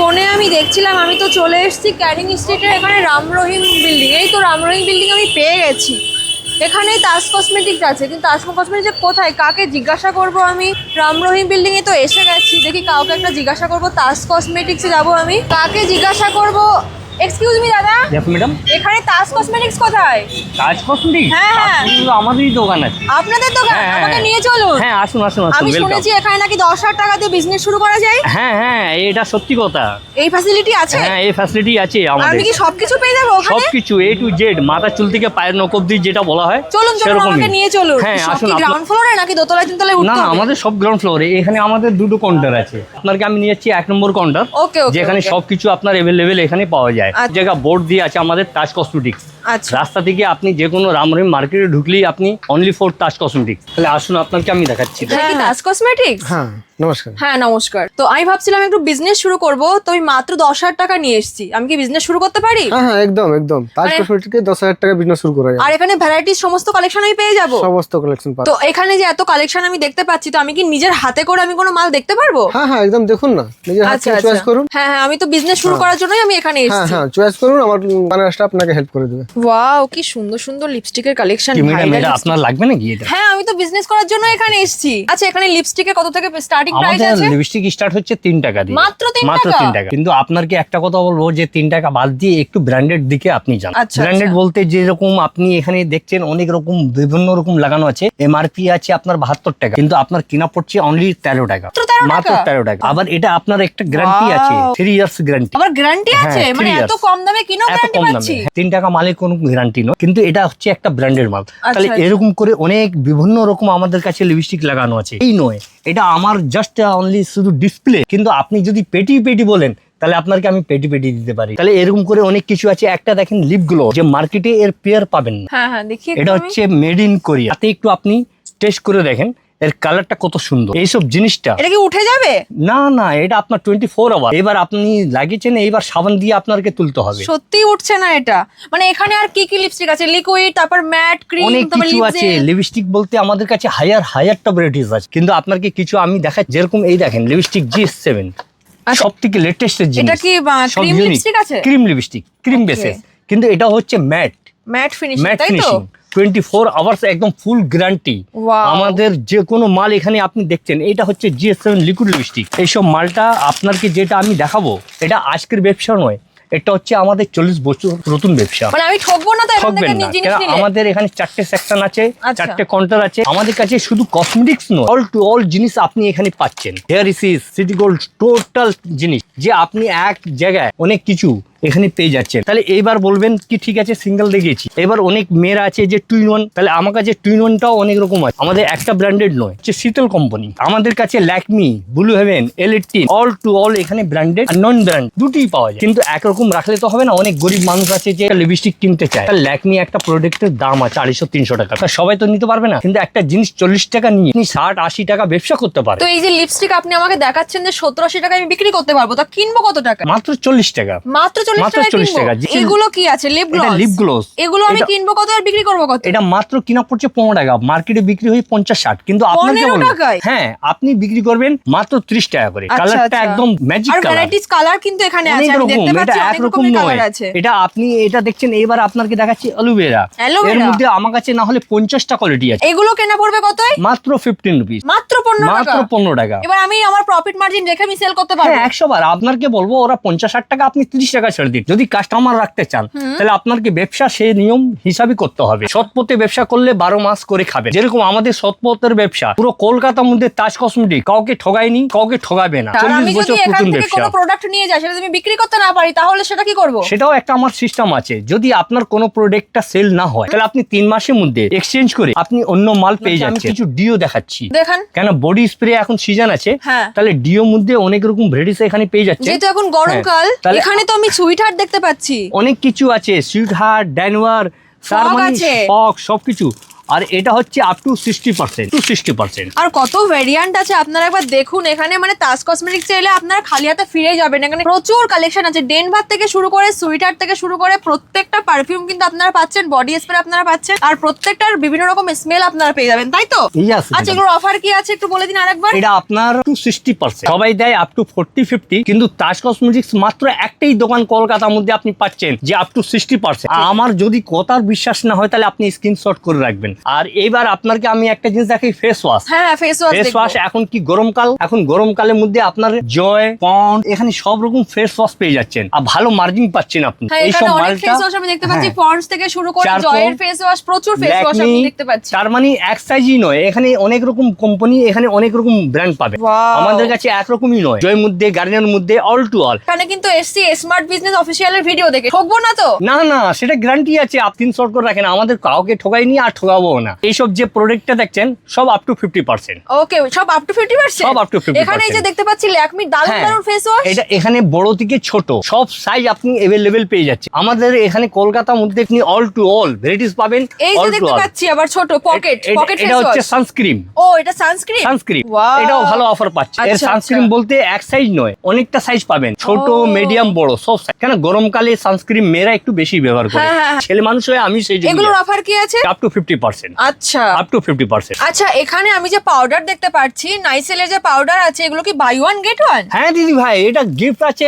ফোনে আমি দেখছিলাম, আমি তো চলে এসেছি ক্যানিং স্ট্রিটের এখানে রাম রহিম বিল্ডিং। এই তো রাম রহিম বিল্ডিং আমি পেয়ে গেছি। এখানে তাজ কসমেটিক্স আছে, কিন্তু তাজ কসমেটিক্স কোথায়, কাকে জিজ্ঞাসা করব আমি? রাম রহিম বিল্ডিং এ তো এসে গেছি, দেখি কাউকে একটা জিজ্ঞাসা করব। তাজ কসমেটিক্সে যাব আমি, কাকে জিজ্ঞাসা করব? এক্সকিউজ মি দাদা, ইয়েস ম্যাডাম। এখানে তাজ কসমেটিক্স কোথায়? তাজ কসমেটিক্স? হ্যাঁ, হ্যাঁ। আমাদেরই দোকান আছে। আপনাদের দোকান? হ্যাঁ, হ্যাঁ। আমাকে নিয়ে চলুন। হ্যাঁ, আসুন আসুন আসুন। আমি ওয়েলকাম। শুনেছি এখানে নাকি 10,000 টাকা দিয়ে বিজনেস শুরু করা যায়। হ্যাঁ হ্যাঁ, এটা সত্যি কথা। এই ফ্যাসিলিটি আছে? হ্যাঁ, এই ফ্যাসিলিটি আছে আমাদের। আমি কি সবকিছু পেয়ে যাবো ওখানে? সবকিছু A to Z, মাথা চুল থেকে পায়ের নখ অবধি যেটা বলা হয় চলুন চলুন, সেরকমই। আমাকে নিয়ে চলুন। হ্যাঁ, সব আসুন। কি গ্রাউন্ড ফ্লোরে নাকি দোতলায় তিনতলায় না উঠতে না, হবে? আমাদের সব গ্রাউন্ড ফ্লোরে। এখানে আমাদের দুটো কাউন্টার আছে। আপনাকে আমি নিয়ে যাচ্ছি 1 নম্বর কাউন্টার, ওকে ওকে। যেখানে সবকিছু আপনার অ্যাভেলেবেল এখানে পাওয়া যায়। আচ্ছা। জায়গা বোর্ড দিয়ে আছে আমাদের তাজ কসমেটিক্স। আচ্ছা রাস্তা থেকে আপনি যে কোনো রাম রহিম মার্কেটে ঢুকলেই আপনি অনলি ফর তাজ কসমেটিক্স। তাহলে আসুন, আপনাকে আমি দেখাচ্ছি। এটা কি তাজ কসমেটিক্স? হ্যাঁ নমস্কার। হ্যাঁ নমস্কার। তো আমি ভাবছিলাম একটু বিজনেস শুরু করব, তো আমি মাত্র 10,000 টাকা নিয়ে এসেছি। আমি কি বিজনেস শুরু করতে পারি? হ্যাঁ হ্যাঁ একদম একদম। তাজ মানে- কসমেটিক্সে 10,000 টাকা বিজনেস শুরু করা যায়। আর এখানে ভ্যারাইটিস সমস্ত কালেকশন আমি পেয়ে যাব? সমস্ত কালেকশন পাবেন। তো এখানে যে এত কালেকশন আমি দেখতে পাচ্ছি, তো আমি কি নিজের হাতে করে আমি কোনো মাল দেখতে পারবো? হ্যাঁ হ্যাঁ একদম, দেখুন না, নিজের হাতে আচ্ছা চয়েস করুন। হ্যাঁ হ্যাঁ, আমি তো বিজনেস শুরু করার জন্যই আমি এখানে হ্যাঁ এসেছি। হ্যাঁ চয়েস করুন, আমার ম্যানেজারটা আপনাকে হেল্প করে দেবে। ওয়াও, কি সুন্দর সুন্দর লিপস্টিকের কালেকশন। কি ম্যাডাম, এটা আপনার লাগবে নাকি? এটা হ্যাঁ, আমি তো বিজনেস করার জন্য এখানে এসেছি। আচ্ছা, এখানে লিপস্টিকের কত থেকে স্টার্টিং প্রাইস আমাদের আছে? লিপস্টিক স্টার্ট হচ্ছে 3 টাকা দিয়ে। মাত্র 3 মাত্র টাকা? 3 টাকা। কিন্তু আপনার কি একটা কথা বলবো, যে 3 টাকা বাদ দিয়ে একটু ব্র্যান্ডেড দিকে আপনি যান। আচ্ছা, ব্র্যান্ডেড আচ্ছা। বলতে যেরকম আপনি এখানে দেখছেন অনেক রকম বিভিন্ন রকম লাগানো আছে। এমআরপি আছে আপনার 72 টাকা, কিন্তু আপনার কিনা পড়ছে অনলি 13 টাকা। মাত্র 13 মাত্র টাকা? 13 টাকা। আবার এটা আপনার একটা গ্যারান্টি Wow! আছে, 3 ইয়ার্স গ্যারান্টি। আবার গ্যারান্টি আছে? হ্যাঁ, মানে 3 এত years। কম দামে কিনো এত গ্যারান্টি কম পাচ্ছি? দামে 3 টাকা মালে কোনো গ্যারান্টি নয়, কিন্তু এটা হচ্ছে একটা ব্র্যান্ডেড মাল। তাহলে আচ্ছা। এরকম করে অনেক বিভিন্ন রকম আমাদের কাছে লিপস্টিক লাগানো আছে। এই নয়, এটা আমার জাস্ট অনলি শুধু ডিসপ্লে, কিন্তু আপনি যদি পেটি পেটি বলেন তাহলে আপনাকে আমি পেটি পেটি দিতে পারি। তাহলে এরকম করে অনেক কিছু আছে। একটা দেখেন লিপ গ্লো, যে মার্কেটে এর পেয়ার পাবেন না। হ্যাঁ হ্যাঁ, দেখি এটা হচ্ছে মেড ইন কোরিয়া। তাতে একটু আপনি টেস্ট করে দেখেন, এর কালারটা কত সুন্দর। এইসব জিনিসটা এটা কি উঠে যাবে? না না, এটা আপনার 24 আওয়ার। এবার আপনি লাগিয়েছেন, এইবার সাবান দিয়ে আপনাকে তুলতে হবে। সত্যি উঠছে না এটা? মানে এখানে আর কি কি লিপস্টিক আছে? লিকুইড, তারপর ম্যাট, ক্রিম, অনেক তারপর কিছু আছে। লিপস্টিক বলতে আমাদের কাছে হায়ার টপ ভ্যারাইটিস আছে, কিন্তু আপনাকে কিছু আমি দেখাই। যেরকম এই দেখেন লিপস্টিক GS7, আচ্ছা। সব থেকে লেটেস্ট জিনিস। এটা কি ক্রিম লিপস্টিক আছে? Cream lipstick, cream Okay. Bases, কিন্তু এটা হচ্ছে ম্যাট ম্যাট ফিনিশিং, ম্যাট তাই তো? ফিনিশিং। 24 আওয়ার্স একদম ফুল গ্যারান্টি। Wow! আমাদের যে কোনো মাল এখানে আপনি দেখছেন, এটা হচ্ছে GS7 লিকুইড লিপস্টিক। এইসব মালটা আপনাকে যেটা আমি দেখাবো, এটা আজকের ব্যবসা নয়, এটা হচ্ছে আমাদের 40 বছর নতুন ব্যবসা। মানে আমি ঠকবো না তো এখান ঠকবেন থেকে না, জিনিস কেন নিলে? আমাদের এখানে 4টে সেকশন আছে, আচ্ছা। 4টে কাউন্টার আছে। আমাদের কাছে শুধু কসমেটিক্স নয়, অল টু অল জিনিস আপনি এখানে পাচ্ছেন। হেয়ার ইসিস, সিটি গোল্ড, টোটাল জিনিস, যে আপনি এক জায়গায় অনেক কিছু এখানে পেয়ে যাচ্ছেন। তাহলে এইবার বলবেন কি ঠিক আছে সিঙ্গেল দেখিয়েছি, এবার অনেক মেয়েরা আছে যে টুইন ওয়ান। তাহলে আমার কাছে টুইন ওয়ানটাও অনেক রকম আছে। আমাদের একটা ব্র্যান্ডেড নয়, হচ্ছে শীতল কোম্পানি। আমাদের কাছে Lakme, Blue Heaven, L18, all to all এখানে ব্র্যান্ডেড আর নন ব্র্যান্ড দুটোই পাওয়া যায়। কিন্তু একরকম রাখলে তো হবে না, অনেক গরিব মানুষ আছে যে লিপস্টিক কিনতে চায়। তাহলে ল্যাকমি একটা প্রোডাক্টের দাম আছে 250-300 টাকা। তা সবাই তো নিতে পারবে না, কিন্তু একটা জিনিস 40 টাকা নিয়ে আপনি 60-80 টাকা ব্যবসা করতে পারেন। তো এই যে লিপস্টিক আপনি আমাকে দেখাচ্ছেন যে 70-80 টাকা আমি বিক্রি করতে পারবো, তা কিনবো কত টাকা? মাত্র 40 টাকা। মাত্র 40 মাত্র টাকা 40 টাকা। এগুলো কি আছে? লিপ এটা গ্লস? Lip glows. এগুলো আমি এটা- কিনবো কত আর বিক্রি করবো কত? এটা মাত্র কিনা পড়ছে 15 টাকা, মার্কেটে বিক্রি হয় 50-60, কিন্তু আপনাকে 15 বলবো টাকায়? হ্যাঁ, আপনি বিক্রি করবেন মাত্র 30 টাকা করে। আচ্ছা, কালারটা আচ্ছা। একদম ম্যাজিক আর কালার, ভ্যারাইটিস কালার কিন্তু এখানে আছে, অনেক আমি রকম। দেখতে এটা পাচ্ছি অনেক একরকম রকমের নয়, কালার আছে। এটা আপনি এটা দেখছেন। এবার আপনাকে দেখাচ্ছি অ্যালোভেরা। Aloe এর vera? মধ্যে আমার কাছে না হলে 50টা কোয়ালিটি আছে। এগুলো কেনা পড়বে কতই? মাত্র 15 রুপিস। মাত্র 15 মাত্র টাকা? 15 টাকা। এবার আমি আমার প্রফিট মার্জিন রেখে আমি সেল করতে পারবো? হ্যাঁ, 100 বার। আপনাকে বলবো ওরা 50-60 টাকা, আপনি 30 টাকা ছেড়ে দিন। যদি কাস্টমার রাখতে চান, তাহলে আপনাকে ব্যবসা সে নিয়ম হিসাবে করতে হবে। সৎপথে ব্যবসা করলে 12 মাস করে খাবে। যেরকম আমাদের সৎপথের ব্যবসা পুরো কলকাতার মধ্যে তাজ কসমেটিক কাউকে ঠগায়নি, কাউকে ঠগাবে না। আর 40 আমি বছর যদি এখান নতুন থেকে ব্যবসা। কোনো প্রোডাক্ট নিয়ে যাই, সেটা যদি আমি বিক্রি করতে না পারি, তাহলে সেটা কি করব? সেটাও একটা আমার সিস্টেম আছে। যদি আপনার কোনো প্রোডাক্টটা সেল না হয়, তাহলে আপনি 3 মাসের মধ্যে এক্সচেঞ্জ করে আপনি অন্য মাল পেয়ে যাচ্ছেন। আমি কিছু ডিও দেখাচ্ছি, দেখান। কেন বডি স্প্রে এখন সিজন আছে। হ্যাঁ। তাহলে ডিও মধ্যে অনেক রকম ভ্যারাইটিস এখানে পেয়ে যাচ্ছে। যেহেতু এখন গরমকাল, হ্যাঁ, তাহলে এখানে তো আমি সুইট হার্ট দেখতে পাচ্ছি। অনেক কিছু আছে, সুইট হার্ট, ড্যানওয়ার, Fog আছে। ফগ, সবকিছু। আর এটা হচ্ছে আপ টু 60%। আর কত ভেরিয়েন্ট আছে আপনারা একবার দেখুন এখানে, মানে তাজ কসমেটিক্স এলে আপনারা খালি হাতে ফিরে যাবেন। এখানে প্রচুর কালেকশন আছে, ডেনভার থেকে শুরু করে সুইটার থেকে শুরু করে প্রত্যেকটা পারফিউম কিন্তু আপনারা পাচ্ছেন, বডি স্প্রে আপনারা পাচ্ছেন, আর প্রত্যেকটার বিভিন্ন রকম স্মেল আপনারা পেয়ে যাবেন, তাই তো? Yes, আচ্ছা, এগুলোর অফার কি আছে একটু বলে দিন আরেকবার। এটা আপনার টু 60%, সবাই দেয় আপ টু 40-50, কিন্তু তাজ কসমেটিক্স মাত্র একটাই দোকান কলকাতার মধ্যে আপনি পাচ্ছেন যে আপ টু 60%। আমার যদি কথার বিশ্বাস না হয় তাহলে আপনি স্ক্রিনশট করে রাখবেন। আর এইবার আপনাকে আমি একটা জিনিস দেখাই, ফেস ওয়াশ। হ্যাঁ, ফেস ওয়াশ এখন কি গরমকাল, এখন গরমকালের মধ্যে আপনার জয়, পন্ড, এখানে সব রকম ফেস ওয়াশ পেয়ে যাচ্ছেন আর ভালো মার্জিন পাচ্ছেন আপনি। হ্যাঁ, এখানে অনেক ফেস ওয়াশ আমি দেখতে পাচ্ছি, পন্ডস থেকে শুরু করে জয়ের ফেস ওয়াশ, প্রচুর ফেস ওয়াশ আমি দেখতে পাচ্ছি। তার মানে এক সাইজই নয়, এখানে অনেক রকম কোম্পানি, এখানে অনেক রকম ব্র্যান্ড পাবে। Wow! আমাদের কাছে একরকমই নয়, জয়ের মধ্যে, গার্নিয়ার মধ্যে, অল টু অল। এখানে কিন্তু এসছি স্মার্ট বিজনেস অফিসিয়ালের ভিডিও দেখে, ঠকবো না তো? না না, সেটা গ্যারান্টি আছে, আপনি স্ক্রিনশট করে রাখেন, আমাদের কাউকে ঠকাইনি আর ঠকাবো না। এইসব যে প্রোডাক্টটা দেখছেন সব আপ টু 50%। ওকে, সব আপ টু 50%? সব up to 50%। এখানে এই যে দেখতে পাচ্ছি ল্যাকমি দারুণ দারুণ ফেস ওয়াশ। এটা এখানে বড় থেকে ছোট সব সাইজ আপনি अवेलेबल পেয়ে যাচ্ছেন। আমাদের এখানে কলকাতার মধ্যে আপনি অল টু অল ভ্যারাইটিস পাবেন। এই যে দেখতে পাচ্ছি আবার ছোট পকেট ফেস এটা ওয়াশ। হচ্ছে সানস্ক্রিন। ও, এটা সানস্ক্রিন। Wow! এটাও ভালো অফার পাচ্ছে। এর আচ্ছা, সানস্ক্রিন আচ্ছা। বলতে এক সাইজ নয়, অনেকটা সাইজ পাবেন, ছোট, ও। মিডিয়াম, বড় সব সাইজ। কেন গরমকালে সানস্ক্রিন মেয়েরা একটু বেশি ব্যবহার করে, হ্যাঁ, হ্যাঁ। ছেলে মানুষ হয়ে আমি সেই জন্য এগুলোর অফার কি আছে? Up to 50%। আচ্ছা আপ টু 50%। আচ্ছা, এখানে আমি যে পাউডার দেখতে পাচ্ছি, নাইসেলের যে পাউডার আছে, এগুলো কি বাই ওয়ান গেট ওয়ান? হ্যাঁ দিদি ভাই, এটা গিফট আছে,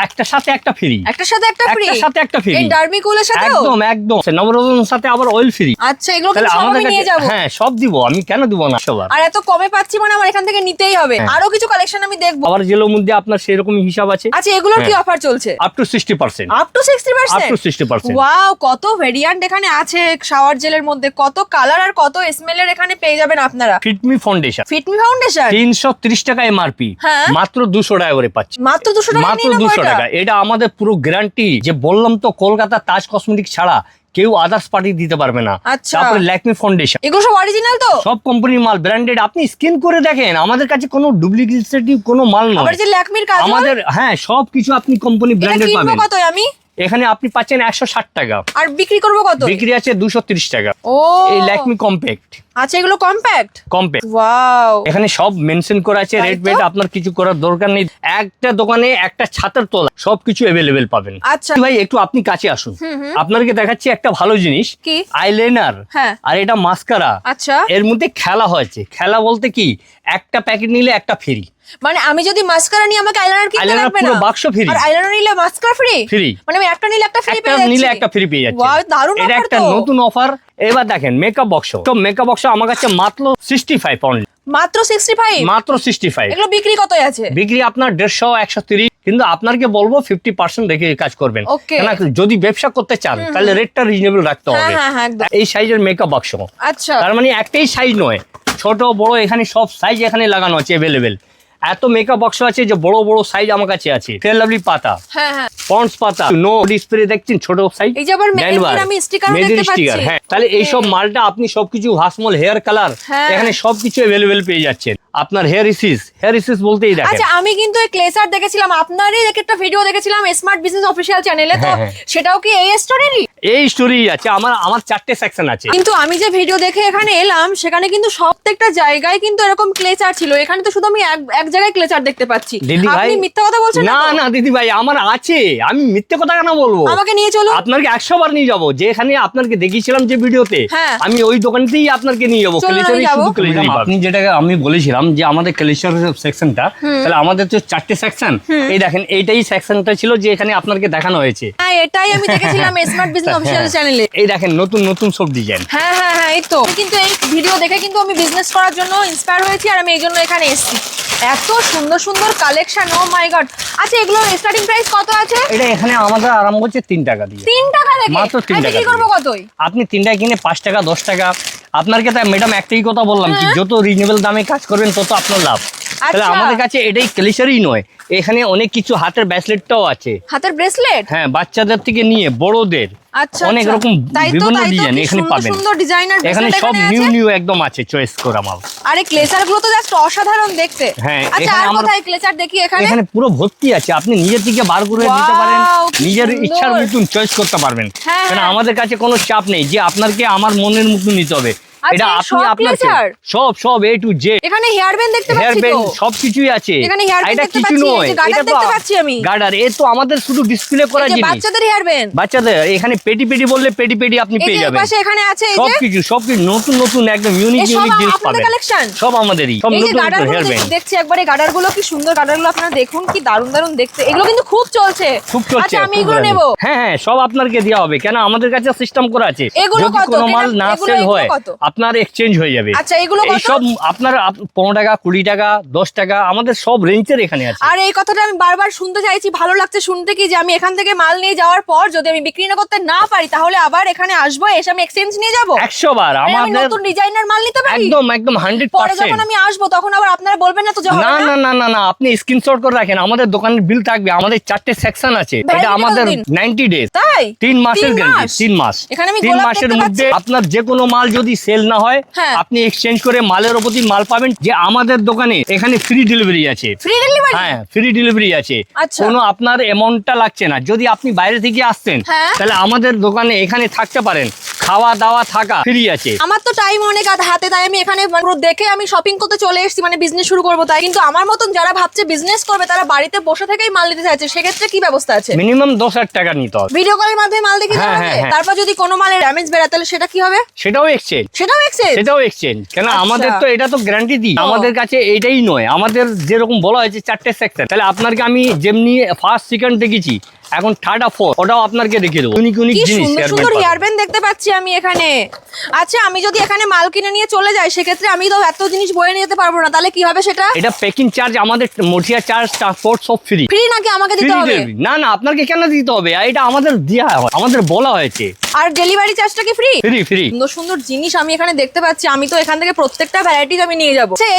একটার সাথে একটা ফ্রি। একটার সাথে একটা ফ্রি? একটার সাথে একটা ফ্রি। এই ডার্মিকুলের সাথেও? একদম নবরত্নের সাথে আবার অয়েল ফ্রি। আচ্ছা, এগুলো কি সব আমি নিয়ে যাব? হ্যাঁ, সব দিব, আমি কেন দিব না সবার। আর এত কমে পাচ্ছি মানে আমার এখান থেকে নিতেই হবে। হ্যাঁ। আরো কিছু কালেকশন আমি দেখবো। আবার জেলের মধ্যে আপনার সেরকম হিসাব আছে। আচ্ছা, এগুলোর কি অফার চলছে? Up to 60%। Up to 60%? Up to 60%। Wow, কত ভেরিয়েন্ট এখানে আছে শাওয়ার জেলের মধ্যে, কত কালার আর কত স্মেলের এখানে পেয়ে যাবেন আপনারা। ফিটমি ফাউন্ডেশন, ফিটমি ফাউন্ডেশন 330 টাকা এমআরপি, হ্যাঁ। মাত্র 200 টাকা করে পাচ্ছি। মাত্র 200 টাকা? মাত্র 200 টাকা। এটা আমাদের পুরো গ্যারান্টি, যে বললাম তো কলকাতা তাজ কসমেটিক্স ছাড়া কেউ আদার্স পার্টি দিতে পারবে না। আচ্ছা। তারপরে ল্যাকমি ফাউন্ডেশন, এগুলো সব অরিজিনাল তো? সব কোম্পানির মাল, ব্র্যান্ডেড। আপনি স্ক্যান করে দেখেন, আমাদের কাছে কোনো ডুপ্লিকেটিভ কোনো মাল আবার নয়। যে ল্যাকমির কাজ আমাদের হ্যাঁ সব কিছু আপনি কোম্পানি এটা ব্র্যান্ডেড কিনবো পাবেন। কত আমি? এখানে আপনি পাচ্ছেন 160 টাকা, আর বিক্রি করবো কত? বিক্রি আছে 230 টাকা। ও, এই ল্যাকমি কম্প্যাক্ট। আচ্ছা, এগুলো কম্প্যাক্ট? ওয়াও, এখানে সব মেনশন করা আছে, তাই রেড তো? বেড, আপনার কিছু করার দরকার নেই। একটা দোকানে একটা ছাতার তলা সবকিছু अवेलेबल পাবেন। আচ্ছা ভাই, একটু আপনি কাছে আসুন, আপনাকে দেখাচ্ছি একটা ভালো জিনিস। কি? আইলাইনার, হ্যাঁ। আর এটা মাস্কারা। আচ্ছা, এর মধ্যে খেলা হয়েছে। খেলা বলতে কি, একটা প্যাকেট নিলে একটা ফ্রি। মানে আমি যদি মাস্কারা নিই আমাকে আইলাইনার কিনতে আইলাইনার লাগবে না? পুরো বাক্স ফ্রি। আর আইলাইনার নিলে মাস্কারা ফ্রি? ফ্রি। মানে আমি একটা নিলে একটা ফ্রি একটা পেয়ে যাচ্ছি? নিলে একটা ফ্রি পেয়ে যাচ্ছে। ওয়াও, দারুণ এটা অফার একটা তো। নতুন অফার। এবার দেখেন মেকআপ বক্স, তো মেকআপ বক্স আমার কাছে মাত্র 65 অনলি, মাত্র 65? মাত্র 65। এগুলো বিক্রি কত আছে? বিক্রি আপনার 150, 130, কিন্তু আপনাকে বলবো 50% রেখে কাজ করবেন। Okay. কেন যদি ব্যবসা করতে চান তাহলে রেটটা রিজনেবল রাখতে হবে। হ্যাঁ, হ্যাঁ, একদম। এই সাইজের মেকআপ বক্স, আচ্ছা, তার মানে একটাই সাইজ নয়, ছোট বড় এখানে সব সাইজ এখানে লাগানো আছে अवेलेबल। এত মেকআপ বক্স আছে যে বড় বড় সাইজ আমার কাছে আছে। ফেয়ার লাভলি পাতা, হ্যাঁ হ্যাঁ, পন্ডস পাতা, নো ডিসপ্লে দেখছেন ছোট সাইজ। এই যে আবার মেহেদির আমি স্টিকারও দেখতে পাচ্ছি। হ্যাঁ, তাহলে এইসব মালটা আপনি সবকিছু ভাসমল হেয়ার কালার হ্যাঁ। এখানে সবকিছু अवेलेबल পেয়ে যাচ্ছেন। আপনার হেয়ার ইসিস বলতেই দেখেন। আচ্ছা, আমি কিন্তু এই ক্লেসার দেখেছিলাম, আপনারই একটা ভিডিও দেখেছিলাম স্মার্ট বিজনেস অফিসিয়াল চ্যানেলে, তো হ্যাঁ। সেটাও কি এই স্টোরেরই? এই স্টোরি আছে, আমার 4টে সেকশন আছে। কিন্তু আমি যে ভিডিও দেখে এখানে এলাম সেখানে কিন্তু প্রত্যেকটা জায়গায় কিন্তু এরকম ক্লেচার ছিল, এখানে তো শুধু আমি এক জায়গায় ক্লেচার দেখতে পাচ্ছি। দিদি ভাই, আপনি মিথ্যা কথা বলছেন না তো? না দিদি ভাই, আমার আছে, আমি মিথ্যে কথা কেন বলবো? আমাকে নিয়ে চলুন। আপনাকে 100 বার নিয়ে যাবো, যেখানে আপনাকে দেখিয়েছিলাম যে ভিডিওতে, হ্যাঁ। আমি ওই দোকানতেই আপনাকে নিয়ে যাবো। চলুন, আমি যাবো। আপনি যেটা আমি বলেছিলাম যে আমাদের ক্লেচার সেকশনটা, তাহলে আমাদের তো 4টে সেকশন। এই দেখেন, এইটাই সেকশনটা ছিল যে এখানে আপনাকে দেখানো হয়েছে। হ্যাঁ, এটাই আমি দেখেছিলাম স্মার্ট বিজনেস অফিসিয়াল চ্যানেলে। এই দেখেন নতুন নতুন সব ডিজাইন। হ্যাঁ হ্যাঁ হ্যাঁ, এই তো। আমি কিন্তু এই ভিডিও দেখে কিন্তু আমি বিজনেস করার জন্য ইন্সপায়ার হয়েছি, আর আমি এই জন্য এখানে এসেছি। এত সুন্দর সুন্দর কালেকশন, ও মাই গড। আচ্ছা, এগুলোর স্টার্টিং প্রাইস কত আছে? এটা এখানে আমাদের আরম্ভ হচ্ছে 3 টাকা দিয়ে। 3 টাকা থেকে? মাত্র 3 আমি টাকা কি করবো দিয়ে। কতই? আপনি 3টায় কিনে 5 টাকা 10 টাকা আপনাকে। তাই ম্যাডাম একটাই কথা বললাম, কি যত রিজনেবল দামে কাজ করবেন তত আপনার লাভ। তাহলে আচ্ছা। আমাদের কাছে এটাই ক্লেচারই নয়, এখানে অনেক কিছু হাতের ব্রেসলেটটাও আছে। হাতের ব্রেসলেট? হ্যাঁ, বাচ্চাদের থেকে নিয়ে বড়দের আচ্ছা, অনেক আচ্ছা। রকম তাই তো, বিভিন্ন তাই তো, ডিজাইন কি এখানে সুন্দর পাবেন। সুন্দর ডিজাইনার এখানে ব্রেসলেট সব এখানে নিউ আছে। নিউ একদম আছে, চয়েস করা মাল। আরে ক্লেচার গুলো তো জাস্ট অসাধারণ দেখতে। হ্যাঁ, আচ্ছা, এখানে আর আমার- কোথায় ক্লেচার দেখি এখানে? এখানে পুরো ভর্তি আছে, আপনি নিজের থেকে বার করে নিতে পারেন, Wow, কি নিজের সুন্দর। ইচ্ছার মতন চয়েস করতে পারবেন। হ্যাঁ, কারণ হ্যাঁ। আমাদের কাছে কোনো চাপ নেই যে আপনাকে আমার মনের মতন নিতে হবে। আচ্ছা, এটা এই আপনি সব আপনার pleasure? সব A to Z এখানে হেয়ার ব্যান্ড দেখতে হেয়ার পাচ্ছি ব্যান্ড তো সবকিছুই আছে। এখানে hair band এটা দেখতে কিছু পাচ্ছি, এই নয়, যে গার্ডার এটা তো দেখতে পাচ্ছি আমি। গার্ডার এ তো আমাদের শুধু ডিসপ্লে করা এই যে জিনিস। বাচ্চাদের হেয়ার ব্যান্ড, বাচ্চাদের এখানে পেটি পেটি বললে পেটি পেটি আপনি এই যে পেয়ে এই যাবেন। পাশে এখানে আছে এই যে সবকিছু নতুন নতুন একদম ইউনিক এই সব ইউনিক জিনিস আপনাদের পাবেন। কালেকশন। সব আমাদেরই, সব এই যে নতুন নতুন গার্ডার হেয়ার ব্যান্ড দেখছি একবারে, গার্ডার গুলো কি সুন্দর, গার্ডার গুলো আপনারা দেখুন কি দারুন দারুন দেখতে, এগুলো কিন্তু খুব চলছে। খুব চলছে। আচ্ছা আমি খুব এগুলো ভালো। নেব। হ্যাঁ সব আপনাকে দেওয়া হবে, কেন আমাদের কাছে সিস্টেম করা আছে। এগুলো যদি কত? কোনো মাল না এগুলো সেল হয় কত? আপনার এক্সচেঞ্জ হয়ে যাবে। আচ্ছা এগুলো এই কত? সব আপনার 15 টাকা 20 টাকা 10 টাকা আমাদের সব রেঞ্জের এখানে আছে। আর এই কথাটা আমি বারবার শুনতে চাইছি, ভালো লাগছে শুনতে কি যে আমি এখান থেকে মাল নিয়ে যাওয়ার পর যদি আমি বিক্রি না করতে না পারি তাহলে আবার এখানে আসবো, এসে আমি এক্সচেঞ্জ নিয়ে যাবো। 100 বার আমি আমাদের নতুন ডিজাইনার মাল নিতে পারি। একদম একদম পরে 100%। যখন আমি আসবো তখন আবার আপনারা বলবেন না তো যে হবে না না। না না না না আপনি স্ক্রিনশট করে রাখেন, আমাদের দোকানের বিল থাকবে, আমাদের 4টে সেকশন আছে। Validity এটা আমাদের কতদিন? 90 ডেজ, তাই 3 মাসের 3 গ্যারান্টি। মাস? 3 মাস, এখানে আমি 3 গোলাপ মাসের দেখতে মধ্যে পাচ্ছি। আপনার যে কোনো মাল যদি সেল না হয় হ্যাঁ। আপনি এক্সচেঞ্জ করে মালের উপর মাল পাবেন। যে আমাদের দোকানে এখানে ফ্রি ডেলিভারি আছে। Free delivery? হ্যাঁ ফ্রি ডেলিভারি আছে। আচ্ছা। কোনো আপনার অ্যামাউন্টটা লাগছে না। যদি আপনি বাইরে থেকে আসছেন হ্যাঁ। তাহলে আমাদের দোকানে এখানে থাকতে পারেন, খাওয়া দাওয়া থাকা ফ্রি আছে। আমার তো টাইম অনেক হাতে, তাই আমি এখানে পুরো দেখে আমি শপিং করতে চলে এসেছি, মানে বিজনেস শুরু করবো তাই। কিন্তু আমার মতন যারা ভাবছে বিজনেস করবে তারা বাড়িতে বসে থেকেই মাল নিতে চাইছে, সেক্ষেত্রে কি ব্যবস্থা আছে? মিনিমাম 10,000 টাকা নিতে হবে। ভিডিও কলের মাধ্যমে মাল দেখে দেওয়া হ্যাঁ, হবে? হ্যাঁ, হ্যাঁ। তারপর যদি কোনো মালের ড্যামেজ বেরোয় তাহলে সেটা কি হবে? সেটাও এক্সচেঞ্জ, সেটাও এক্সচেঞ্জ? সেটাও এক্সচেঞ্জ। কেন আচ্ছা। আমাদের তো এটা তো গ্যারান্টি দিই। ও। আমাদের কাছে এটাই নয়, আমাদের যেরকম বলা হয়েছে 4টে সেকশন, তাহলে আপনাকে আমি যেমনি ফার্স্ট সেকেন্ড দেখেছি এখন থার্ড আর ফোর্থ ওটাও আপনাকে দেখিয়ে দেবো। ইউনিক ইউনিক কি জিনিস সুন্দর hair সুন্দর band হেয়ার পাবেন। ব্যান্ড দেখতে পাচ্ছি আমি এখানে। আচ্ছা আমি যদি এখানে মাল কিনে নিয়ে চলে যাই সেক্ষেত্রে আমি তো এত জিনিস বয়ে নিয়ে যেতে পারবো না, তাহলে কি হবে সেটা? এটা প্যাকিং চার্জ, আমাদের মঠিয়া চার্জ, ট্রান্সপোর্ট সব ফ্রি। ফ্রি নাকি আমাকে ফ্রি দিতে হবে? ডেলিভারি। না না আপনাকে কেন দিতে হবে, আর এটা আমাদের দেওয়া হয়, আমাদের বলা হয়েছে আর ডেলিভারি চার্জটা কি ফ্রি? Free free. সুন্দর সুন্দর জিনিস আমি এখানে দেখতে পাচ্ছি, আমি তো এখান থেকে প্রত্যেকটা ভ্যারাইটিজ আমি নিয়ে যাবো। আচ্ছা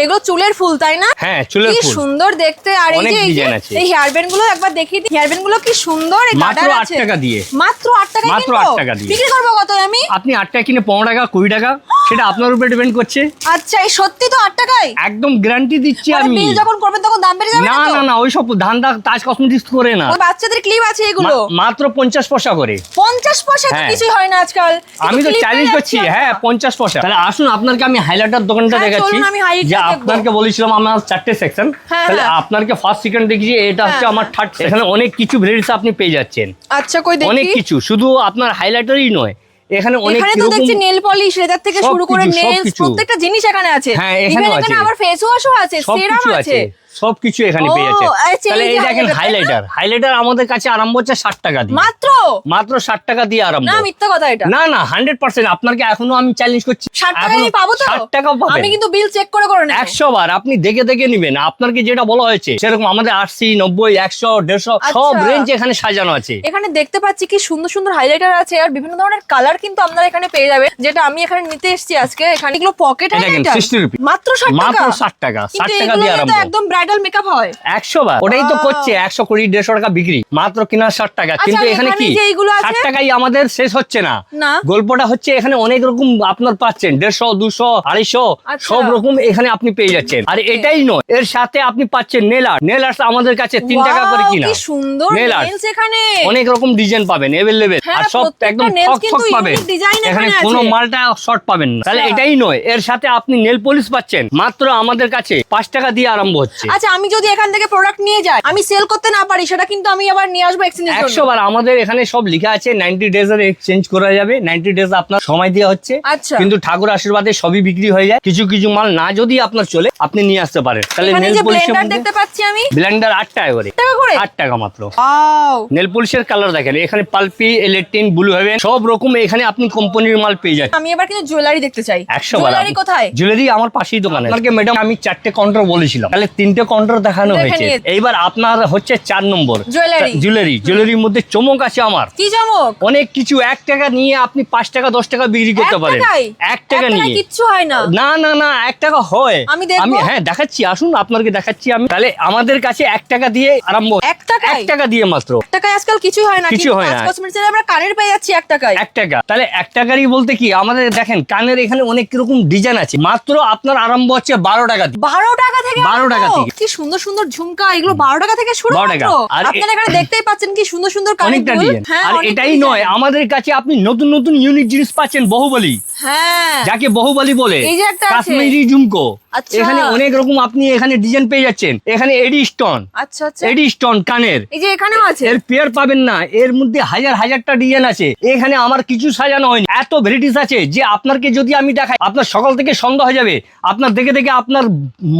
এগুলো চুলের ফুল তাই না? হ্যাঁ চুলের কি ফুল। সুন্দর দেখতে। আর এই অনেক যে ডিজাইন আছে। এই হেয়ার ব্যান্ড গুলো একবার দেখিয়ে দিই, হেয়ার ব্যান্ড গুলো কি সুন্দর। এই মাত্র গার্ডার 8 আছে টাকা দিয়ে। মাত্র 8 টাকা মাত্র কিনবো? 8 টাকা দিয়ে। বিক্রি করবো কত আমি? আপনি 8 টাকা কিনে 15 টাকা 20 টাকা সেটা আপনার উপরে ডিপেন্ড করছে। আচ্ছা এই সত্যি তো 8 টাকায়? একদম গ্যারান্টি দিচ্ছি মানে আমি। বিল যখন করবেন তখন দাম বেড়ে যাবে না তো? না না ওইসব ধান্দা তাজ কসমেটিক্স করে না। ওই বাচ্চাদের ক্লিপ আছে এগুলো মাত্র 50 পয়সা করে। 50 পয়সা তো হ্যাঁ। কিছুই হয় না আজকাল। আমি তো clip চ্যালেঞ্জ পেয়ে করছি। যাচ্ছি হ্যাঁ আমরা। 50 পয়সা। তাহলে আসুন আপনাকে আমি হাইলাইটার দোকানটা হ্যাঁ, দেখাচ্ছি। চলুন, আমি highlighter যে দেখবো। আপনাকে বলেছিলাম আমার 4টে সেকশন, হ্যাঁ, তাহলে হ্যাঁ। আপনাকে ফার্স্ট সেকেন্ড দেখিয়েছি, এটা হচ্ছে হ্যাঁ, আমার থার্ড। এখানে অনেক কিছু ভ্যারাইটিস আপনি পেয়ে যাচ্ছেন। আচ্ছা কই অনেক দেখি। কিছু, শুধু আপনার হাইলাইটারই নয়, এখানে অনেক এখানে তো রকম দেখছি নেল পলিশ রেজার থেকে সব শুরু করে কিছু, সব নেলস কিছু। প্রত্যেকটা জিনিস এখানে আছে। হ্যাঁ, Even এখানেও এখানে আছে। আবার ফেস ওয়াশও আছে, সেরাম সবকিছু আছে। আছে, সবকিছু এখানে ও, পেয়ে যাচ্ছেন। আচ্ছা, তাহলে এই এই যে দেখেন highlighter, হাইলাইটার আমাদের কাছে আরম্ভ হচ্ছে 60 টাকা দিয়ে। মাত্র মাত্র 60 টাকা দিয়ে আরম্ভ। না মিথ্যা কথা এটা। না না 100% আপনাকে এখনো আমি চ্যালেঞ্জ করছি। 60 টাকা এখনো আমি পাবো তো? 60 টাকাও পাবেন। আমি কিন্তু বিল চেক করে করে নেব। 100 বার আপনি দেখে দেখে নেবেন। আপনাকে যেটা বলা হয়েছে সেরকম আমাদের 80 90 100 150 সব আচ্ছা। রেঞ্জ এখানে সাজানো আছে। এখানে দেখতে পাচ্ছি কি সুন্দর সুন্দর হাইলাইটার আছে আর বিভিন্ন ধরনের কালার কিন্তু আপনারা এখানে পেয়ে যাবেন, যেটা আমি এখানে নিতে এসেছি আজকে। এখানে এগুলো পকেট এটা দেখেন, হাইলাইটার 60 রুপি। মাত্র 60 টাকা। মাত্র 60 টাকা, 60 কিন্তু টাকা এগুলো দিয়ে নিয়ে তো আরম্ভ। একদম ব্রাইডাল মেকআপ হয়। 100 বার ওটাই তো Wow. করছে। 120 150 টাকা বিক্রি, মাত্র কিনা 60 টাকা। আচ্ছা, কিন্তু আর এখানে এখানে কি যে এইগুলো আছে? 60 টাকাই আমাদের শেষ হচ্ছে না। না। গল্পটা হচ্ছে এখানে অনেক রকম আপনার পাচ্ছেন, 150 200 250 আচ্ছা। সব রকম এখানে আপনি পেয়ে যাচ্ছেন। আর এটাই নয়, এর সাথে আপনি পাচ্ছেন নেল আর্ট। নেল আর্ট আমাদের কাছে 3 টাকা করে Wow, কিনা। কি সুন্দর Nail art। নেলস এখানে। অনেক রকম ডিজাইন পাবেন अवेलेबल। হ্যাঁ, আর সব প্রত্যেকটা একদম nails ঠক কিন্তু ঠক পাবেন। unique design এখানে এখানে কোনো আছে। মালটা শর্ট পাবেন না। তাহলে আচ্ছা। এটাই নয়, এর সাথে আপনি নেল পলিশ পাচ্ছেন মাত্র আমাদের কাছে 5 টাকা দিয়ে আরম্ভ হচ্ছে। আচ্ছা আমি যদি এখান থেকে প্রোডাক্ট নিয়ে যাই, আমি সেল করতে না পারি, সেটা কিন্তু আমি আবার নিয়ে আসবো এক্সচেঞ্জের 100 জন্য। বার আমাদের এখানে সব লেখা আছে 90 ডেজ এর এক্সচেঞ্জ করা যাবে। 90 ডেজ আপনার সময় দেওয়া হচ্ছে। আচ্ছা। কিন্তু ঠাকুর আশীর্বাদে সবই বিক্রি হয়ে যায়। কিছু কিছু মাল না যদি আপনার চলে আপনি নিয়ে আসতে পারেন। তাহলে এখানে নেল যে পলিশের ব্লেন্ডার মধ্যে দেখতে পাচ্ছি আমি, ব্লেন্ডার 8 টাকা করে। 8 টাকা করে? 8 টাকা মাত্র। ওয়াও, নেল পলিশের কালার দেখেন, এখানে পালপি ইলেকট্রিন ব্লু হেভেন সব রকম এখানে আপনি কোম্পানির মাল পেয়ে যাচ্ছেন। আমি এবার কিন্তু জুয়েলারি দেখতে চাই। 100 বার। জুয়েলারি কোথায়? জুয়েলারি আমার পাশেই দোকানে। আপনাকে ম্যাডাম আমি 4টে কাউন্টার বলেছিলাম, তাহলে 3টে কাউন্টার দেখানো দেখে হয়েছে। নিয়েছি। এইবার আপনার হচ্ছে 4 নম্বর জুয়েলারি। জুয়েলারির মধ্যে চমক আছে আমার। কি চমক? অনেক কিছু 1 টাকা নিয়ে আপনি 5 টাকা 10 টাকা বিক্রি করতে 1 পারেন। টাকায়? 1 টাকা নিয়ে কিচ্ছু হয় না। না না না 1 টাকা হয়। আমি দেখবো? হ্যাঁ দেখাচ্ছি, আসুন আপনাকে দেখাচ্ছি আমি। তাহলে আমাদের কাছে 1 টাকা দিয়ে আরম্ভ। 1 টাকায়? 1 টাকা দিয়ে মাত্র। 1 টাকায় আজকাল কিছুই হয় না। কিছু হয় না। কসমেটিক্স এর আমরা কানের পেয়ে যাচ্ছি 1 টাকায়। 1 টাকা। তাহলে 1 টাকারই বলতে কি আমাদের দেখেন কানের এখানে অনেক রকম ডিজাইন আছে। মাত্র আপনার আরম্ভ হচ্ছে 12 টাকা দিয়ে। 12 টাকা থেকে? 12 টাকা আরম্ভ? থেকে। কি সুন্দর সুন্দর ঝুমকা, এগুলো 12 টাকা থেকে শুরু 12 মাত্র? টাকা। আর আপনারা এখানে দেখতেই পাচ্ছেন কি সুন্দর সুন্দর কানের অনেকটা দুল। ডিজাইন। হ্যাঁ, আর অনেকটা এটাই design। নয়, আমাদের কাছে আপনি নতুন নতুন ইউনিক জিনিস পাচ্ছেন বহুবলি। হ্যাঁ যাকে বাহুবলী বলে, এই যে একটা আছে। কাশ্মীরি ঝুমকো, আচ্ছা। এখানে অনেক রকম আপনি এখানে ডিজাইন পেয়ে যাচ্ছেন। এখানে এডি স্টোন, আচ্ছা আচ্ছা, এডি স্টোন কানের, এই যে এখানেও আছে। এর পেয়ার পাবেন না, এর মধ্যে হাজার হাজারটা ডিজাইন আছে। এখানে আমার কিছু সাজানো হয়নি, এত ভ্যারাইটিস আছে যে আপনাকে যদি আমি দেখাই আপনার সকাল থেকে সন্ধ্যা হয়ে যাবে। আপনার দেখে দেখে আপনার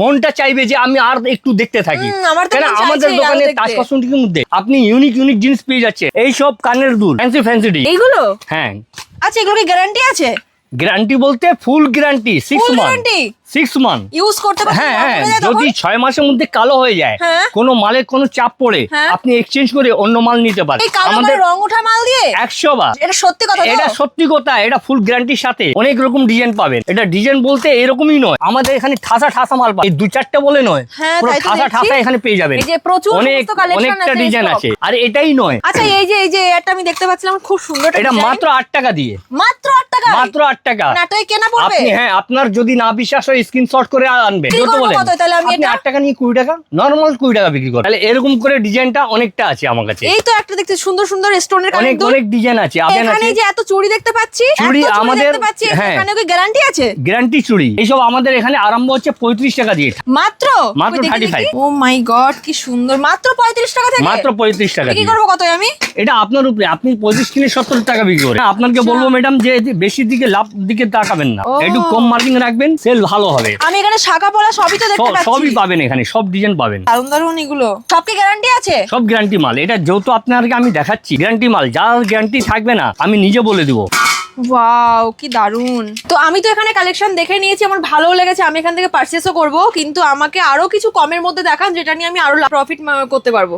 মনটা চাইবে যে আমি আর একটু দেখতে থাকি। আমার তো কেন মন আমাদের চাইছেই আরো দোকানে দেখতে। তাজ কসমেটিকের মধ্যে আপনি ইউনিক ইউনিক জিনিস পেয়ে যাচ্ছে। এই সব কানের দুল, ফ্যান্সি ফ্যান্সি ডি, এইগুলো হ্যাঁ আচ্ছা, এগুলো কি গ্যারান্টি আছে? গ্যারান্টি বলতে ফুল গ্যারান্টি, 6 ফুল মান্থ, গ্যারান্টি 6 মান্থ। ইউজ করতে পারবেন? হ্যাঁ রং হ্যাঁ, উঠে যায় যদি তখন? 6 মাসের মধ্যে কালো হয়ে যায়, হ্যাঁ। কোনো মালের কোনো চাপ পড়ে, হ্যাঁ। আপনি এক্সচেঞ্জ করে অন্য মাল নিতে পারেন। এই কালো করে রং ওঠা মাল দিয়ে? 100 বার। এটা সত্যি কথা তো? এটা সত্যি কথা, এটা ফুল গ্যারান্টির সাথে অনেক রকম ডিজাইন পাবেন। এটা ডিজাইন বলতে এরকমই নয়, আমাদের এখানে ঠাসা ঠাসা মাল পাবেন। এই 2-4টা বলে নয়, হ্যাঁ, পুরো তাই তো ঠাসা দেখছি। ঠাসা এখানে পেয়ে যাবেন। এই যে প্রচুর অনেক সমস্ত কালেকশন অনেকটা আছে, ডিজাইন stock। আছে। আর এটাই নয়, আচ্ছা, এই যে এটা আমি দেখতে পাচ্ছিলাম, খুব সুন্দর একটা এটা design। মাত্র 8 টাকা দিয়ে, মাত্র 8 টাকা? মাত্র 8 টাকা। নাটাই কেনা পড়বে? আপনি হ্যাঁ, আপনার যদি না বিশ্বাস হয় স্ক্রিনশট করে আনবেন। কি যত করবো বলেন কত তাহলে আমি আপনি এটা? 8 টাকা নিয়ে 20 টাকা, নরমাল 20 টাকা বিক্রি করেন। তাহলে এরকম করে ডিজাইনটা অনেকটা আছে আমার কাছে। এই তো একটা দেখতে সুন্দর সুন্দর স্টোনের অনেক কানের দুল। অনেক ডিজাইন আছে। আপনার এখানে আছে যে এত চুড়ি দেখতে পাচ্ছি, চুড়ি এত আমাদের- দেখতে পাচ্ছি, হ্যাঁ। এখানে কি গ্যারান্টি আছে? গ্যারান্টি চুড়ি এইসব আমাদের এখানে আরম্ভ হচ্ছে 35 টাকা দিয়ে। মাত্র মাত্র 35। ও মাই গড, কি সুন্দর! মাত্র 35 টাকা থেকে? মাত্র 35 টাকা কি দিয়ে। করবো কত আমি? এটা আপনার উপরে, আপনি 25 কিনে 70 টাকা বিক্রি করেন। আপনাকে বলবো ম্যাডাম যে বেশি দিকে লাভ দিকে তাকাবেন না, ও। একটু কম মার্জিন রাখবেন, সেল ভালো হবে। আমি এখানে শাখা পলা সবই তো দেখতে পাচ্ছি। সবই পাবেন এখানে, সব ডিজাইন পাবেন। দারুন দারুন এগুলো। সব কি গ্যারান্টি আছে? সব গ্যারান্টি মাল। এটা যেহেতু আপনাকে আমি দেখাচ্ছি গ্যারান্টি মাল, যার গ্যারান্টি থাকবে না আমি নিজে বলে দিব। ওয়াও, কি দারুন! তো আমি তো এখানে কালেকশন দেখে নিয়েছি, আমার ভালো লেগেছে, আমি এখান থেকে পারচেজও করব, কিন্তু আমাকে আরো কিছু কমের মধ্যে দেখান যেটা নিয়ে আমি আরো প্রফিট করতে পারবো।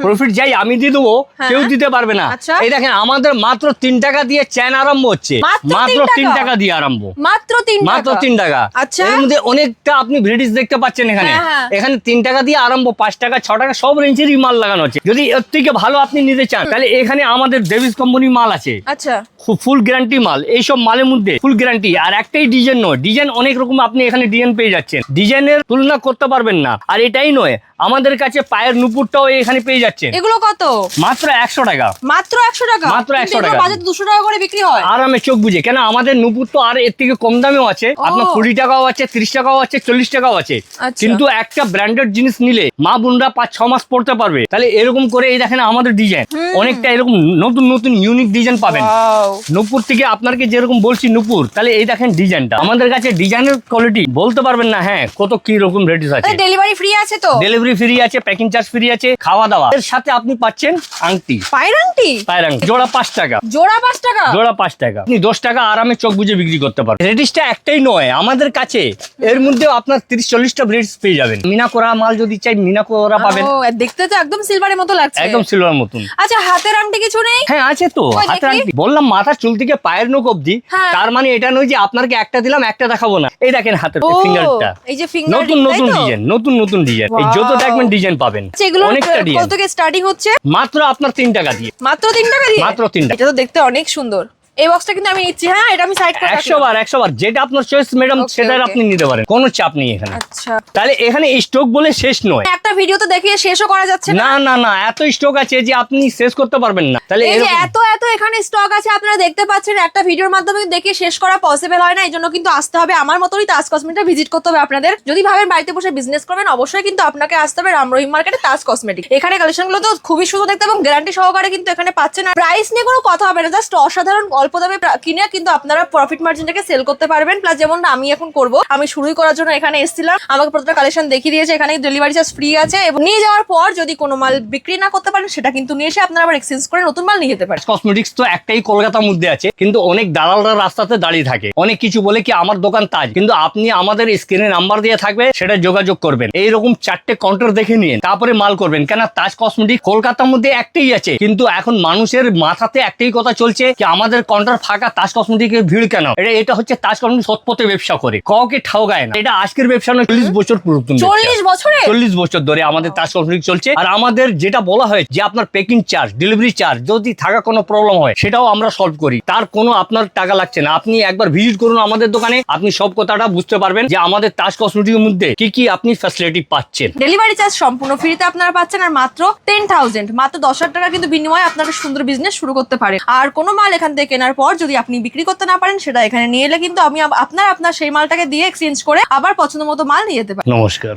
প্রফিট যাই আমি দিয়ে দেবো, হ্যাঁ। কেউ দিতে পারবে না। আচ্ছা। এই দেখেন আমাদের মাত্র 3 টাকা দিয়ে চেন আরম্ভ হচ্ছে, মাত্র মাত্র 3 3 টাকা? টাকা দিয়ে আরম্ভ, মাত্র 3 টাকা? মাত্র 3 টাকা। আচ্ছা। এর মধ্যে অনেকটা আপনি ভ্যারাইটিস দেখতে পাচ্ছেন এখানে। হ্যাঁ, হ্যাঁ। এখানে 3 টাকা দিয়ে আরম্ভ, 5 টাকা, 6 টাকা সব রেঞ্জেরই মাল লাগানো আছে। যদি এর থেকে ভালো আপনি নিতে চান তাহলে এখানে আমাদের ডেভিস কোম্পানি মাল আছে, আচ্ছা। ফুল গ্যারান্টি মাল। এইসব মালের মধ্যে ফুল গ্যারান্টি। আর একটাই ডিজাইন নয়, ডিজাইন অনেক রকম আপনি এখানে ডিজাইন পেয়ে যাচ্ছেন, ডিজাইনের তুলনা করতে পারবেন না। আর এটাই নয়, আমাদের কাছে পায়ের নুপুরটাও এখানে পেয়ে যাচ্ছেন। এগুলো কত? মাত্র 100 টাকা। মাত্র 100 টাকা? মাত্র 100 কিন্তু এগুলো টাকা। বাজারে 200 টাকা করে বিক্রি হয়। আরামে চোখ বুঝে, কেন আমাদের নুপুর তো আর এর থেকে কম দামেও আছে। ও। আপনার 20 টাকাও আছে, 30 টাকাও আছে, 40 টাকাও আছে। আচ্ছা। কিন্তু একটা ব্র্যান্ডেড জিনিস নিলে মা বোনরা 5-6 মাস পড়তে পারবে। তাহলে এরকম করে এই দেখেন আমাদের ডিজাইন অনেকটা এরকম নতুন নতুন ইউনিক ডিজাইন পাবেন। ওয়াও। নুপুর থেকে আপনাকে যেরকম বলছি নুপুর, তাহলে এই দেখেন ডিজাইনটা। আমাদের কাছে ডিজাইনের কোয়ালিটি বলতে পারবেন না। হ্যাঁ, কত কি রকম রেটিস আছে। ডেলিভারি ফ্রি আছে তো? ডেলিভারি ফ্রি আছে, প্যাকিং চার্জ ফ্রি আছে, খাওয়া দাওয়া। এর সাথে আপনি পাচ্ছেন আংটি, পায়ের আংটি? পায়ের আংটি জোড়া 5 টাকা। জোড়া 5 টাকা? জোড়া 5 টাকা। আপনি 10 টাকা আরামে চোখ বুঝে বিক্রি করতে পারবেন। রেডিসটা একটাই নয় আমাদের কাছে, এর মধ্যেও আপনার 30-40টা ব্রেডস পেয়ে যাবেন। মিনা করা মাল যদি চাই মিনা করা পাবেন। ও, দেখতে তো একদম সিলভারের মতো লাগছে। একদম সিলভার মতন। আচ্ছা, হাতের আংটি কিছু নেই? হ্যাঁ আছে তো, কই হাতের দেখি? আংটি। বললাম মাথার চুল থেকে পায়ের নখ অবধি। হ্যাঁ। তার মানে এটা নয় যে আপনাকে একটা দিলাম একটা দেখাবো না। এই দেখেন হাতের ও, ফিঙ্গারটা, এই যে ফিঙ্গার নতুন নতুন ডিজাইন, নতুন নতুন ডিজাইন। এই যত Wow. দেখবেন ডিজাইন পাবেন, এগুলো অনেকটা কত ডিজাইন। থেকে স্টার্টিং হচ্ছে? মাত্র আপনার 3 টাকা দিয়ে। মাত্র 3 টাকা দিয়ে? মাত্র 3 টাকা। এটা তো দেখতে অনেক সুন্দর। এই বক্সটা কিন্তু আমি নিচ্ছি। হ্যাঁ, এটা আমি সাইড করে 100 বার 100 বার যেটা আপনার চয়েস ম্যাডাম, Okay, সেটাই okay. আপনি নিতে পারেন, কোনো চাপ নেই এখানে। আচ্ছা। তাহলে এখানে স্টক বলে শেষ নয়। একটা ভিডিও তো দেখিয়ে শেষও করা যাচ্ছে না। না না না, এত স্টক আছে যে আপনি শেষ করতে পারবেন না। তাহলে এই যে এরকম- এত এত এখানে স্টক আছে, আপনারা দেখতে পাচ্ছেন, একটা ভিডিওর মাধ্যমে দেখিয়ে শেষ করা পসিবল হয় না। এই জন্য কিন্তু আসতে হবে আমার মতোই তাজ কসমেটিক ভিজিট করতে হবে আপনাদের। যদি ভাবেন বাড়িতে বসে বিজনেস করবেন, অবশ্যই কিন্তু আপনাকে আসতে হবে রামরহিম মার্কেটে তাজ কসমেটিক। এখানে কালেকশনগুলো তো খুবই সুন্দর দেখতে এবং গ্যারান্টি সহকারে কিন্তু এখানে পাচ্ছেন। আর প্রাইস নিয়ে কোনো কথা হবে না, জাস্ট অসাধারণ অল্প দামে কিনে কিন্তু আপনারা প্রফিট মার্জিনটাকে সেল করতে পারবেন। প্লাস যেমন আমি এখন করব, আমি শুরুই করার জন্য এখানে এসেছিলাম, আমাকে প্রত্যেকটা কালেকশন দেখিয়ে দিয়েছে। এখানে ডেলিভারি চার্জ ফ্রি আছে এবং নিয়ে যাওয়ার পর যদি কোনো মাল বিক্রি না করতে পারেন, সেটা কিন্তু নিয়ে এসে আপনারা আবার এক্সচেঞ্জ করে নতুন মাল নিয়ে যেতে পারেন। কসমেটিক্স তো একটাই কলকাতার মধ্যে আছে, কিন্তু অনেক দালালরা রাস্তাতে দাঁড়িয়ে থাকে, অনেক কিছু বলে কি আমার দোকান তাজ, কিন্তু আপনি আমাদের স্ক্রিনে নাম্বার দিয়ে থাকবে, সেটা যোগাযোগ করবেন। এইরকম 4টে কাউন্টার দেখে নিন, তারপরে মাল করবেন। কেন তাজ কসমেটিক কলকাতার মধ্যে একটাই আছে, কিন্তু এখন মানুষের মাথাতে একটাই কথা চলছে কি আমাদের কাউন্টার ফাঁকা, তাজ কসমেটিকের ভিড় কেন? এটা হচ্ছে তাজ কসমেটিক সৎপথে ব্যবসা করে, কাউকে ঠকায় না। এটা আজকের ব্যবসা নয়, 40 বছর পুরাতন ব্যবসা। 40 বছরে? 40 বছর ধরে আমাদের তাজ কসমেটিক চলছে। আর আমাদের যেটা বলা হয় যে আপনার প্যাকিং চার্জ, ডেলিভারি চার্জ যদি থাকা কোনো প্রবলেম হয়, সেটাও আমরা সলভ করি। তার কোনো আপনার টাকা লাগছে না। আপনি একবার ভিজিট করুন আমাদের দোকানে, আপনি সব কথাটা বুঝতে পারবেন যে আমাদের তাজ কসমেটিকের মধ্যে কি কি আপনি ফ্যাসিলিটি পাচ্ছেন। ডেলিভারি চার্জ সম্পূর্ণ ফ্রিতে আপনারা পাচ্ছেন। আর মাত্র 10,000 মাত্র 10,000 টাকা কিন্তু বিনিময়ে আপনারা সুন্দর বিজনেস শুরু করতে পারে। আর কোনো মাল এখান থেকে কেনার কেনার পর যদি আপনি বিক্রি করতে না পারেন, সেটা এখানে নিয়ে এলে কিন্তু আমি আপনার সেই মালটাকে দিয়ে এক্সচেঞ্জ করে আবার পছন্দ মতো মাল নিয়ে যেতে পারি। নমস্কার।